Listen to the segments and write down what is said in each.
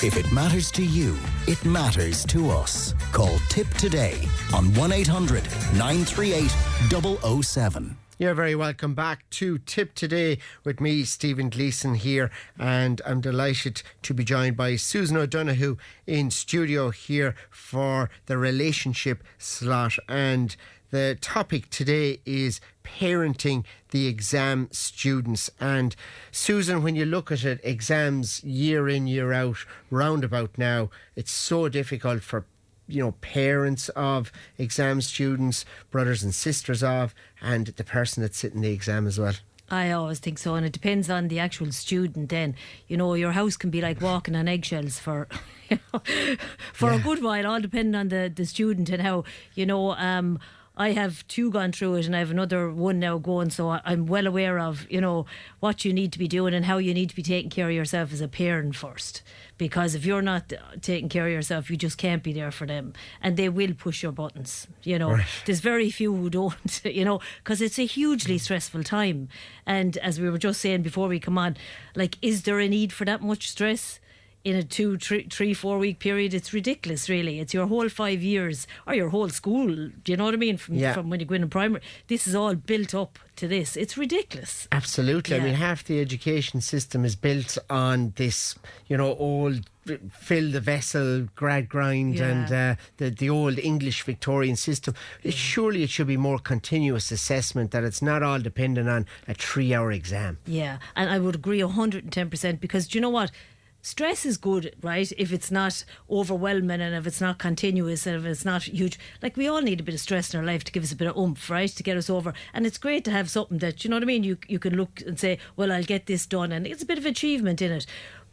If it matters to you, it matters to us. Call Tipp today on 1800 938 007. You're very welcome back to Tipp Today with me, Stephen Gleeson here, and I'm delighted to be joined by Susan O'Donoghue in studio here for the relationship slot. And the topic today is parenting the exam students. And Susan, when you look at it, exams year in, year out, roundabout now, it's so difficult for parents of exam students, brothers and sisters of, and the person that's sitting the exam as well. I always think so, and it depends on the actual student then. Your house can be like walking on eggshells for a good while, all depending on the student and how, I have two gone through it and I have another one now going, so I'm well aware of, what you need to be doing and how you need to be taking care of yourself as a parent first. Because if you're not taking care of yourself, you just can't be there for them. And they will push your buttons, Right. There's very few who don't, because it's a hugely stressful time. And as we were just saying before we come on, is there a need for that much stress? In a 2, 3, 4 week period, it's ridiculous, really. It's your whole 5 years or your whole school. Do you know what I mean? From when you go in primary, this is all built up to this. It's ridiculous. Absolutely. Yeah. I mean, half the education system is built on this, old fill the vessel, grind, and the old English Victorian system. Surely it should be more continuous assessment, that it's not all dependent on a 3-hour exam. Yeah, and I would agree 110%, because do you know what? Stress is good, right? If it's not overwhelming and if it's not continuous and if it's not huge. We all need a bit of stress in our life to give us a bit of oomph, right? To get us over. And it's great to have something that, you can look and say, well, I'll get this done. And it's a bit of achievement in it.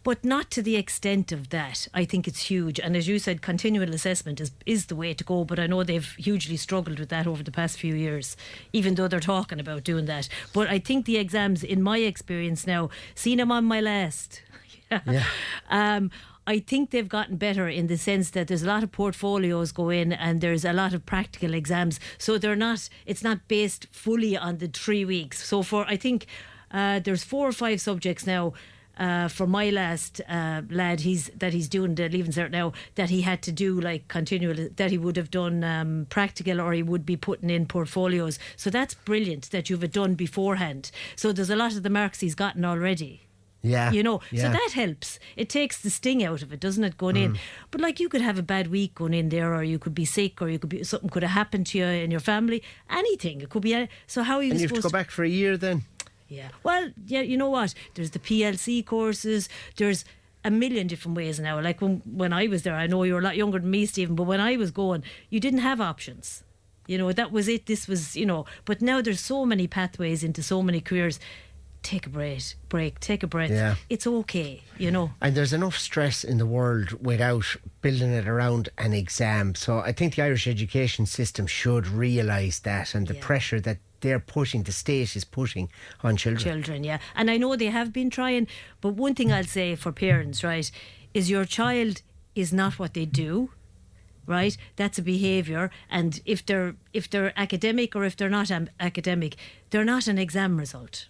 But not to the extent of that. I think it's huge. And as you said, continual assessment is the way to go. But I know they've hugely struggled with that over the past few years, even though they're talking about doing that. But I think the exams, in my experience now, seen them on my last... Yeah. I think they've gotten better in the sense that there's a lot of portfolios go in and there's a lot of practical exams, so it's not based fully on the 3 weeks. So I think there's 4 or 5 subjects now. For my last lad, he's doing the Leaving Cert now, that he had to do continual, that he would have done practical, or he would be putting in portfolios. So that's brilliant that you've it done beforehand. So there's a lot of the marks he's gotten already. Yeah. So that helps. It takes the sting out of it, doesn't it, going in? But you could have a bad week going in there, or you could be sick, or something could have happened to you in your family. Anything. It could be. So how are you supposed to... And you have to go back for a year then? Yeah. Well, yeah, you know what? There's the PLC courses. There's a million different ways now. When I was there, I know you're a lot younger than me, Stephen, but when I was going, you didn't have options. That was it. This was, but now there's so many pathways into so many careers. Take a break, take a breath. Yeah. It's okay, And there's enough stress in the world without building it around an exam. So I think the Irish education system should realise that, and the pressure that they're putting, the state is putting on children. Yeah. And I know they have been trying, but one thing I'll say for parents, right, is your child is not what they do. Right, that's a behaviour, and if they're academic or if they're not academic, they're not an exam result.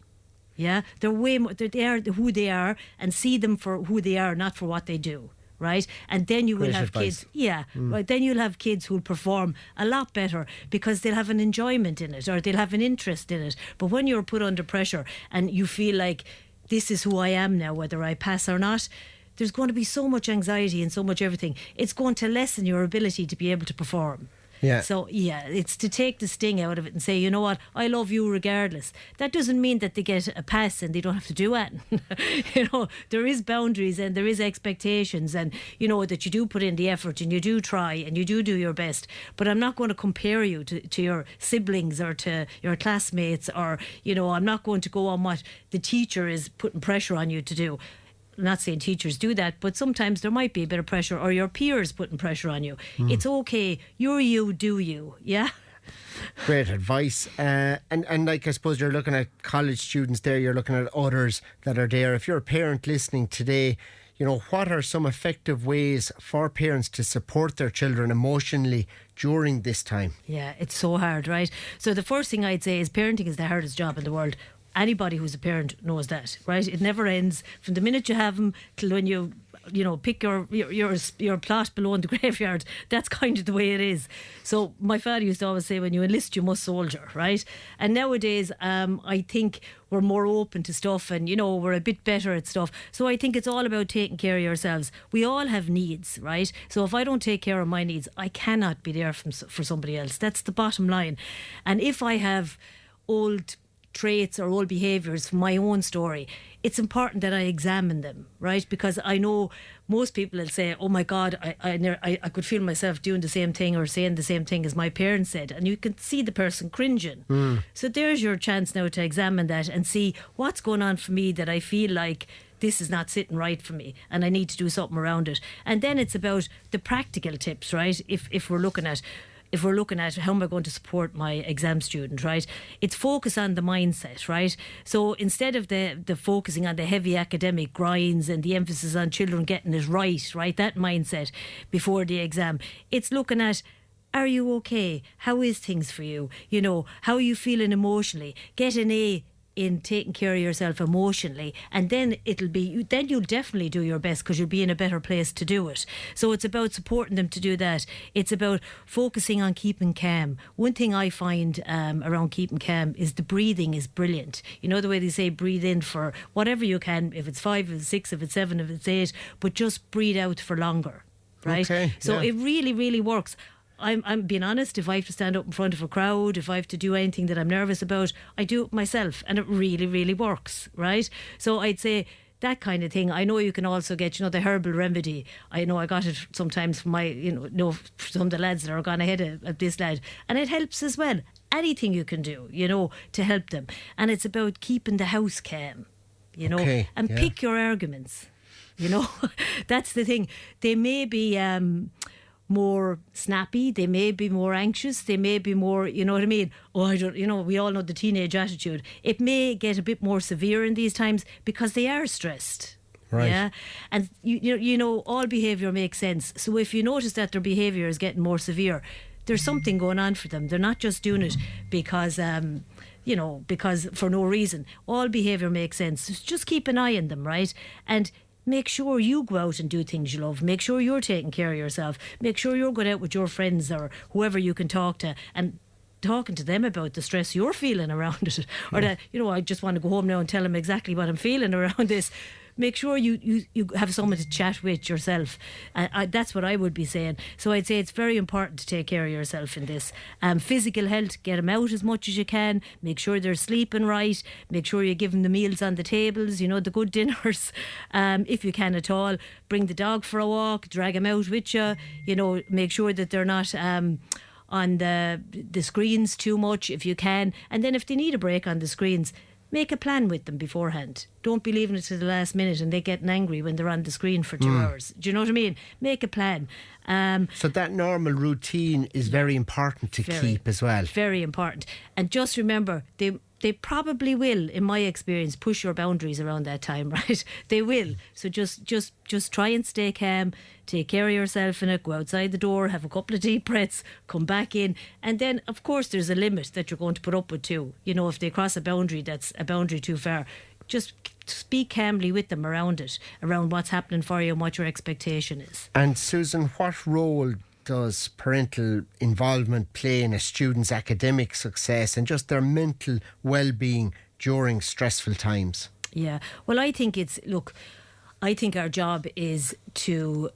Yeah, they're way more. They are who they are, and see them for who they are, not for what they do. Right, and then you will have kids. Yeah, right. Then you'll have kids who'll perform a lot better because they'll have an enjoyment in it, or they'll have an interest in it. But when you're put under pressure and you feel like this is who I am now, whether I pass or not, there's going to be so much anxiety and so much everything. It's going to lessen your ability to be able to perform. Yeah. So, it's to take the sting out of it and say, you know what, I love you regardless. That doesn't mean that they get a pass and they don't have to do it. There is boundaries and there is expectations, and, that you do put in the effort and you do try and you do your best. But I'm not going to compare you to your siblings or to your classmates, or, I'm not going to go on what the teacher is putting pressure on you to do. I'm not saying teachers do that, but sometimes there might be a bit of pressure, or your peers putting pressure on you. It's okay. You're you, do you. Yeah? Great advice. And I suppose you're looking at college students there, you're looking at others that are there. If you're a parent listening today, what are some effective ways for parents to support their children emotionally during this time? Yeah, it's so hard, right? So the first thing I'd say is parenting is the hardest job in the world. Anybody who's a parent knows that, right? It never ends from the minute you have them till when you pick your plot below in the graveyard. That's kind of the way it is. So my father used to always say, when you enlist, you must soldier, right? And nowadays, I think we're more open to stuff, and we're a bit better at stuff. So I think it's all about taking care of yourselves. We all have needs, right? So if I don't take care of my needs, I cannot be there for somebody else. That's the bottom line. And if I have old traits or old behaviours from my own story, it's important that I examine them, right? Because I know most people will say, oh my God, I could feel myself doing the same thing or saying the same thing as my parents said, and you can see the person cringing. So there's your chance now to examine that and see what's going on for me that I feel like this is not sitting right for me and I need to do something around it. And then it's about the practical tips, right? If we're looking at how am I going to support my exam student, right? It's focus on the mindset, right? So instead of the focusing on the heavy academic grinds and the emphasis on children getting it right, that mindset before the exam, it's looking at, are you okay? How is things for you? How are you feeling emotionally? Get an A in taking care of yourself emotionally, and then you'll definitely do your best because you'll be in a better place to do it. So it's about supporting them to do that. It's about focusing on keeping calm. One thing I find around keeping calm is the breathing is brilliant. The way they say breathe in for whatever you can, if it's 5, if it's 6, if it's 7, if it's 8, but just breathe out for longer, right? Okay, so yeah. it really, really works. I'm being honest, if I have to stand up in front of a crowd, if I have to do anything that I'm nervous about, I do it myself, and it really, really works, right? So I'd say that kind of thing. I know you can also get, the herbal remedy. I know I got it sometimes from some of the lads that are gone ahead of this lad, and it helps as well. Anything you can do, to help them. And it's about keeping the house calm, Okay, and yeah. pick your arguments, That's the thing. They may be more snappy, they may be more anxious, they may be more, you know what I mean? We all know the teenage attitude. It may get a bit more severe in these times because they are stressed. Right. Yeah. And all behaviour makes sense. So if you notice that their behaviour is getting more severe, there's something going on for them. They're not just doing it because because for no reason. All behaviour makes sense. Just keep an eye on them, right? And make sure you go out and do things you love. Make sure you're taking care of yourself. Make sure you're going out with your friends or whoever you can talk to and talking to them about the stress you're feeling around it. Or that, I just want to go home now and tell them exactly what I'm feeling around this. Make sure you have someone to chat with yourself. That's what I would be saying. So I'd say it's very important to take care of yourself in this. Physical health, get them out as much as you can. Make sure they're sleeping right. Make sure you give them the meals on the tables, the good dinners, if you can at all. Bring the dog for a walk, drag them out with you. Make sure that they're not on the screens too much if you can. And then if they need a break on the screens, make a plan with them beforehand. Don't be leaving it to the last minute and they getting angry when they're on the screen for 2 hours. Do you know what I mean? Make a plan. So that normal routine is very important to keep as well. Very important. And just remember, they probably will, in my experience, push your boundaries around that time, right? They will. So just try and stay calm, take care of yourself in it, go outside the door, have a couple of deep breaths, come back in. And then, of course, there's a limit that you're going to put up with too. If they cross a boundary that's a boundary too far, just speak calmly with them around it, around what's happening for you and what your expectation is. And Susan, what role does parental involvement play in a student's academic success and just their mental well-being during stressful times? Yeah, well, I think I think our job is to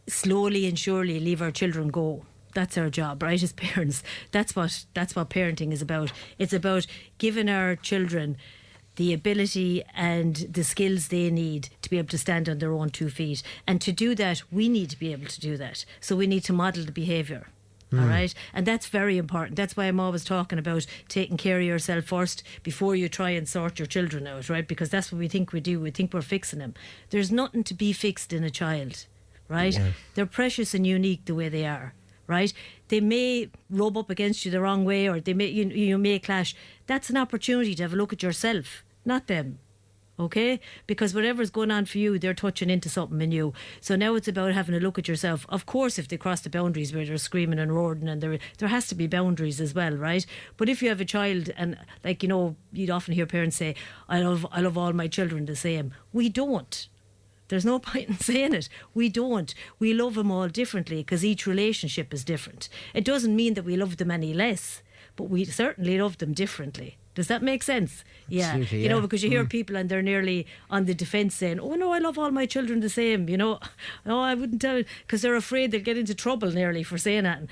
slowly and surely leave our children go. That's our job, right, as parents. That's what parenting is about. It's about giving our children the ability and the skills they need to be able to stand on their own 2 feet. And to do that, we need to be able to do that. So we need to model the behaviour. All right? And that's very important. That's why I'm always talking about taking care of yourself first before you try and sort your children out, right? Because that's what we think we do. We think we're fixing them. There's nothing to be fixed in a child, right? Yeah. They're precious and unique the way they are. Right? They may rub up against you the wrong way, or they may you may clash. That's an opportunity to have a look at yourself, not them. Okay? Because whatever's going on for you, they're touching into something in you. So now it's about having a look at yourself. Of course, if they cross the boundaries where they're screaming and roaring, and there has to be boundaries as well, right? But if you have a child, and you'd often hear parents say, I love all my children the same. We don't. There's no point in saying it. We don't. We love them all differently because each relationship is different. It doesn't mean that we love them any less, but we certainly love them differently. Does that make sense? Yeah. Absolutely, You know, yeah. because you hear people and they're nearly on the defence saying, oh no, I love all my children the same. You know, no, I wouldn't tell, because they're afraid they'll get into trouble nearly for saying that. And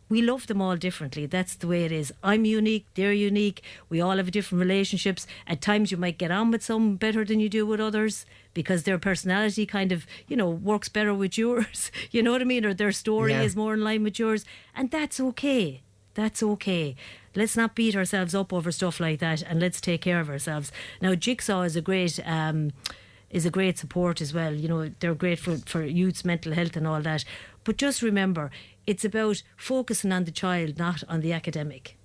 we love them all differently. That's the way it is. I'm unique, they're unique. We all have different relationships. At times you might get on with some better than you do with others because their personality kind of, you know, works better with yours. You know what I mean? Or their story Yeah. is more in line with yours. And that's okay. That's okay. Let's not beat ourselves up over stuff like that, and let's take care of ourselves. Now, Jigsaw is a great support as well. You know, they're great for youth's mental health and all that. But just remember, it's about focusing on the child, not on the academic.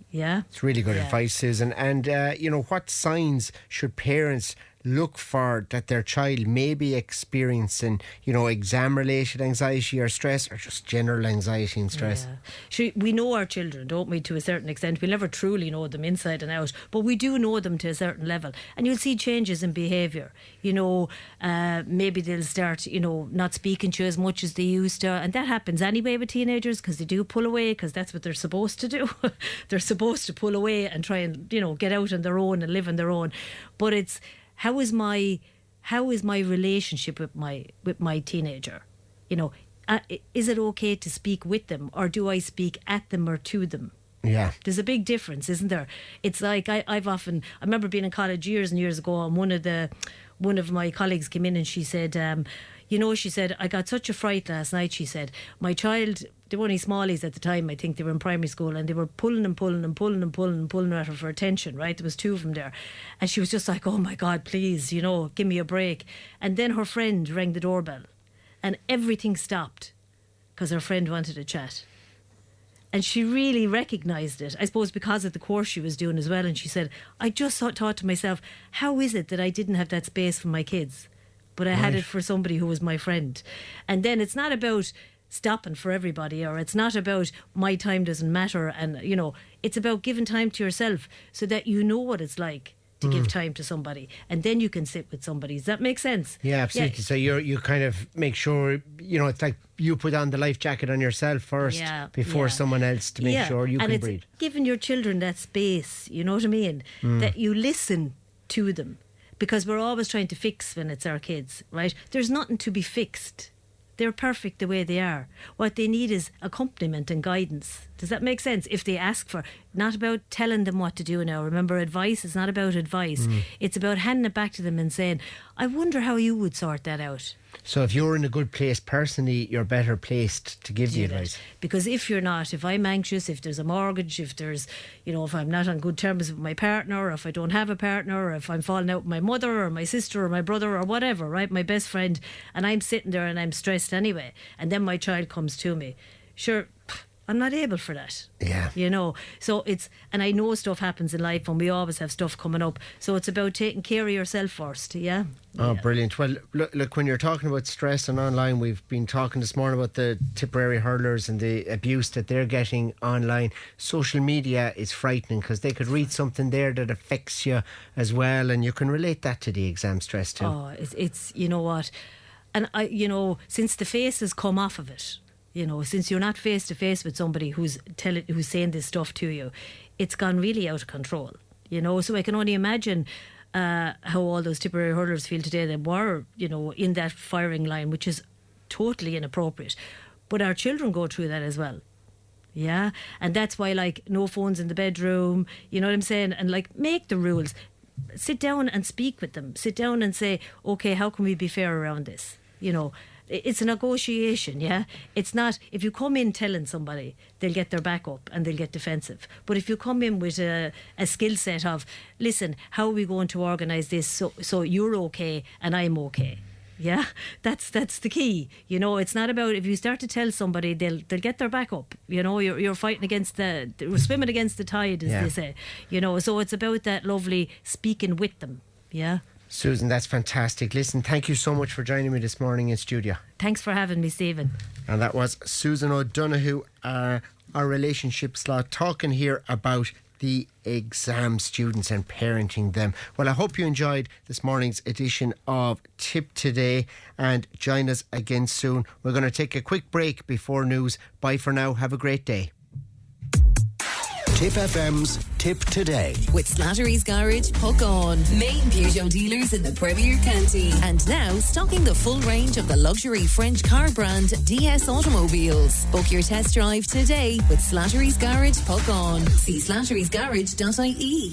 Yeah? It's really good advice, Susan. And, you know, what signs should parents look for that their child may be experiencing, you know, exam-related anxiety or stress, or just general anxiety and stress? Yeah. Sure, we know our children, don't we, to a certain extent. We'll never truly know them inside and out, but we do know them to a certain level. And you'll see changes in behaviour. You know, maybe they'll start, you know, not speaking to you as much as they used to. And that happens anyway with teenagers because they do pull away because that's what they're supposed to do. They're supposed to pull away and try and, you know, get out on their own and live on their own. But it's, how is my relationship with my teenager? You know, is it okay to speak with them, or do I speak at them or to them? Yeah. There's a big difference, isn't there? It's like I remember being in college years and years ago, and one of my colleagues came in and she said, she said, I got such a fright last night. She said, my child, they were only smallies at the time, I think they were in primary school, and they were pulling at her for attention, right? There was two of them there. And she was just like, oh my God, please, you know, give me a break. And then her friend rang the doorbell and everything stopped because her friend wanted to chat. And she really recognised it, I suppose, because of the course she was doing as well. And she said, I just thought to myself, how is it that I didn't have that space for my kids, but I had it for somebody who was my friend? And then it's not about stopping for everybody, or it's not about my time doesn't matter. And, you know, it's about giving time to yourself so that you know what it's like to give time to somebody, and then you can sit with somebody. Does that make sense? Yeah, absolutely. Yeah. So you kind of make sure, you know, it's like you put on the life jacket on yourself first before someone else to make sure you and can it's breathe. giving your children that space, you know what I mean? That you listen to them, because we're always trying to fix when it's our kids, right? There's nothing to be fixed. They're perfect the way they are. What they need is accompaniment and guidance. Does that make sense? If they ask for, not about telling them what to do now. Remember, advice is not about advice. It's about handing it back to them and saying, I wonder how you would sort that out. So if you're in a good place personally, you're better placed to give the Do that. advice. Because if you're not, if I'm anxious, if there's a mortgage, if there's, you know, if I'm not on good terms with my partner, or if I don't have a partner, or if I'm falling out with my mother or my sister or my brother or whatever, right, my best friend, and I'm sitting there and I'm stressed anyway, and then my child comes to me, sure, I'm not able for that. Yeah. You know, so it's, and I know stuff happens in life and we always have stuff coming up. So it's about taking care of yourself first, yeah? Oh, Yeah. brilliant. Well, look, when you're talking about stress and online, we've been talking this morning about the Tipperary hurlers and the abuse that they're getting online. Social media is frightening because they could read something there that affects you as well, and you can relate that to the exam stress too. Oh, it's you know what? And I, you know, since the face has come off of it, you know, since you're not face to face with somebody who's saying this stuff to you, it's gone really out of control. You know, so I can only imagine how all those Tipperary hurlers feel today. They were, you know, in that firing line, which is totally inappropriate. But our children go through that as well. Yeah, and that's why, like, no phones in the bedroom. You know what I'm saying? And like, make the rules. Sit down and speak with them. Sit down and say, okay, how can we be fair around this? You know, it's a negotiation, yeah? It's not, if you come in telling somebody, they'll get their back up and they'll get defensive. But if you come in with a skill set of, listen, how are we going to organise this so you're okay and I'm okay? Yeah, that's the key. You know, it's not about, if you start to tell somebody, they'll get their back up. You know, you're fighting against swimming against the tide, as they say. You know, so it's about that lovely speaking with them. Yeah. Susan, that's fantastic. Listen, thank you so much for joining me this morning in studio. Thanks for having me, Stephen. And that was Susan O'Donoghue, our relationships law, talking here about the exam students and parenting them. Well, I hope you enjoyed this morning's edition of Tip Today, and join us again soon. We're going to take a quick break before news. Bye for now. Have a great day. Tip FM's Tip Today. With Slattery's Garage, Puck On. Main Peugeot dealers in the Premier County. And now stocking the full range of the luxury French car brand DS Automobiles. Book your test drive today with Slattery's Garage, Puck On. See slatterysgarage.ie.